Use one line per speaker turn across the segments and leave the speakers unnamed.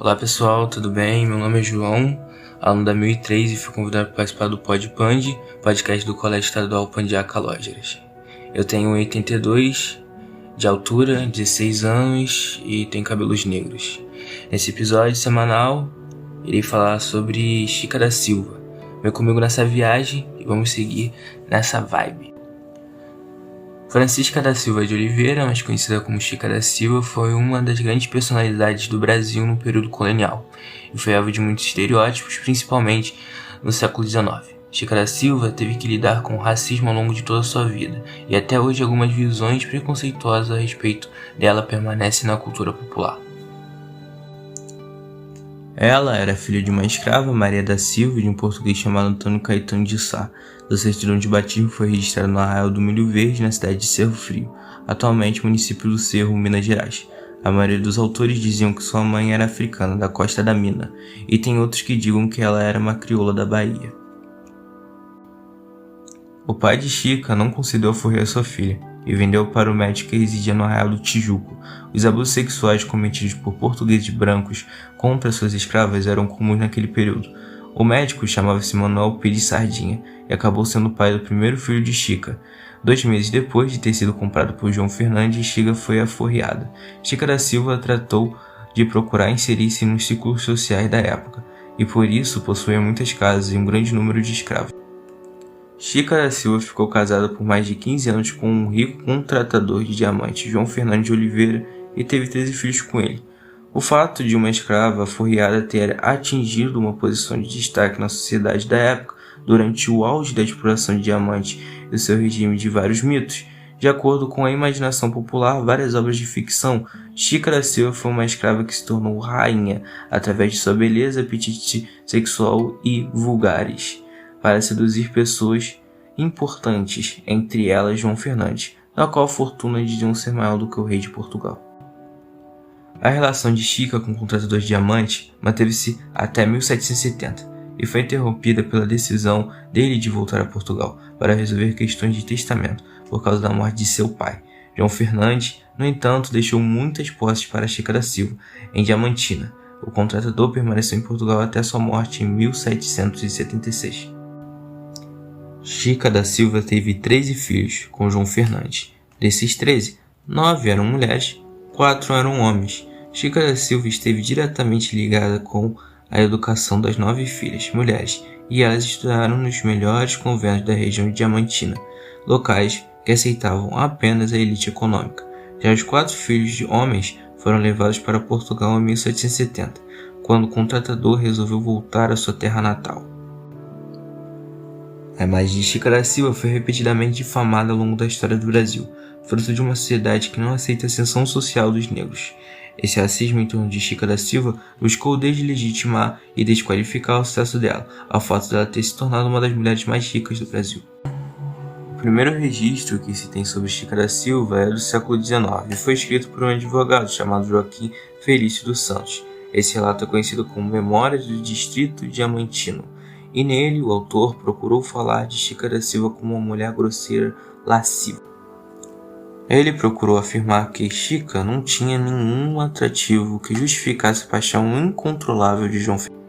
Olá pessoal, tudo bem? Meu nome é João, aluno da 1003 e fui convidado para participar do PodPand, podcast do Colégio Estadual Pandiá Calógeras. Eu tenho 1,82 de altura, 16 anos e tenho cabelos negros. Nesse episódio semanal, irei falar sobre Chica da Silva. Vem comigo nessa viagem e vamos seguir nessa vibe. Francisca da Silva de Oliveira, mais conhecida como Chica da Silva, foi uma das grandes personalidades do Brasil no período colonial e foi alvo de muitos estereótipos, principalmente no século XIX. Chica da Silva teve que lidar com o racismo ao longo de toda a sua vida e até hoje algumas visões preconceituosas a respeito dela permanecem na cultura popular. Ela era filha de uma escrava, Maria da Silva, e de um português chamado Antônio Caetano de Sá. Sua certidão de batismo foi registrada no Arraial do Milho Verde, na cidade de Cerro Frio, atualmente município do Cerro, Minas Gerais. A maioria dos autores diziam que sua mãe era africana, da Costa da Mina, e tem outros que digam que ela era uma crioula da Bahia. O pai de Chica não concedeu alforria a sua filha e vendeu para o médico que residia no Arraial do Tijuco. Os abusos sexuais cometidos por portugueses brancos contra suas escravas eram comuns naquele período. O médico chamava-se Manuel Pires Sardinha e acabou sendo o pai do primeiro filho de Chica. 2 meses depois de ter sido comprado por João Fernandes, Chica foi aforriada. Chica da Silva tratou de procurar inserir-se nos círculos sociais da época e por isso possuía muitas casas e um grande número de escravos. Chica da Silva ficou casada por mais de 15 anos com um rico contratador de diamantes, João Fernandes de Oliveira, e teve 13 filhos com ele. O fato de uma escrava aforriada ter atingido uma posição de destaque na sociedade da época durante o auge da exploração de diamantes e o seu regime de vários mitos. De acordo com a imaginação popular, várias obras de ficção, Chica da Silva foi uma escrava que se tornou rainha através de sua beleza, apetite sexual e vulgares, para seduzir pessoas importantes, entre elas João Fernandes, na qual a fortuna diziam ser maior do que o rei de Portugal. A relação de Chica com o contratador de diamantes manteve-se até 1770 e foi interrompida pela decisão dele de voltar a Portugal para resolver questões de testamento por causa da morte de seu pai. João Fernandes, no entanto, deixou muitas posses para Chica da Silva, em Diamantina. O contratador permaneceu em Portugal até sua morte em 1776. Chica da Silva teve 13 filhos com João Fernandes. Desses 13, 9 eram mulheres, 4 eram homens. Chica da Silva esteve diretamente ligada com a educação das 9 filhas, mulheres, e elas estudaram nos melhores conventos da região de Diamantina, locais que aceitavam apenas a elite econômica. Já os 4 filhos de homens foram levados para Portugal em 1770, quando o contratador resolveu voltar à sua terra natal. A imagem de Chica da Silva foi repetidamente difamada ao longo da história do Brasil, fruto de uma sociedade que não aceita a ascensão social dos negros. Esse racismo em torno de Chica da Silva buscou deslegitimar e desqualificar o sucesso dela, ao fato dela ter se tornado uma das mulheres mais ricas do Brasil. O primeiro registro que se tem sobre Chica da Silva é do século XIX e foi escrito por um advogado chamado Joaquim Felício dos Santos. Esse relato é conhecido como Memórias do Distrito Diamantino, e nele o autor procurou falar de Chica da Silva como uma mulher grosseira, lasciva. Ele procurou afirmar que Chica não tinha nenhum atrativo que justificasse a paixão incontrolável de João Fernandes.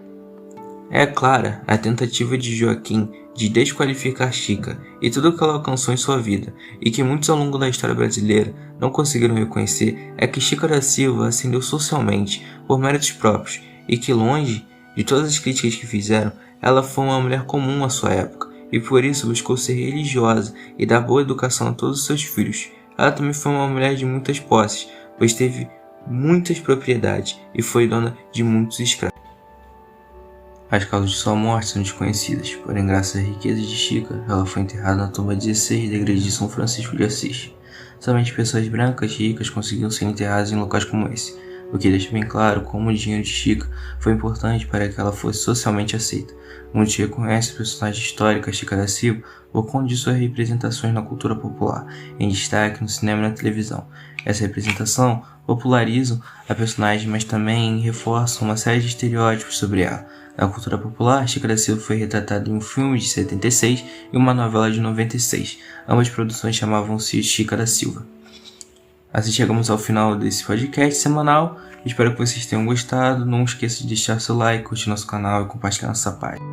É clara a tentativa de Joaquim de desqualificar Chica e tudo o que ela alcançou em sua vida, e que muitos ao longo da história brasileira não conseguiram reconhecer é que Chica da Silva ascendeu socialmente por méritos próprios e que, longe de todas as críticas que fizeram, ela foi uma mulher comum à sua época e por isso buscou ser religiosa e dar boa educação a todos os seus filhos. Ela também foi uma mulher de muitas posses, pois teve muitas propriedades e foi dona de muitos escravos. As causas de sua morte são desconhecidas, porém graças à riqueza de Chica, ela foi enterrada na tumba 16 da igreja de São Francisco de Assis. Somente pessoas brancas e ricas conseguiam ser enterradas em locais como esse, o que deixa bem claro como o dinheiro de Chica foi importante para que ela fosse socialmente aceita. Muitos reconhecem a personagem histórica Chica da Silva por conta de suas representações na cultura popular, em destaque no cinema e na televisão. Essa representação popularizam a personagem, mas também reforçam uma série de estereótipos sobre ela. Na cultura popular, Chica da Silva foi retratada em um filme de 76 e uma novela de 96. Ambas produções chamavam-se Chica da Silva. Assim chegamos ao final desse podcast semanal. Espero que vocês tenham gostado. Não esqueça de deixar seu like, curtir nosso canal e compartilhar nossa página.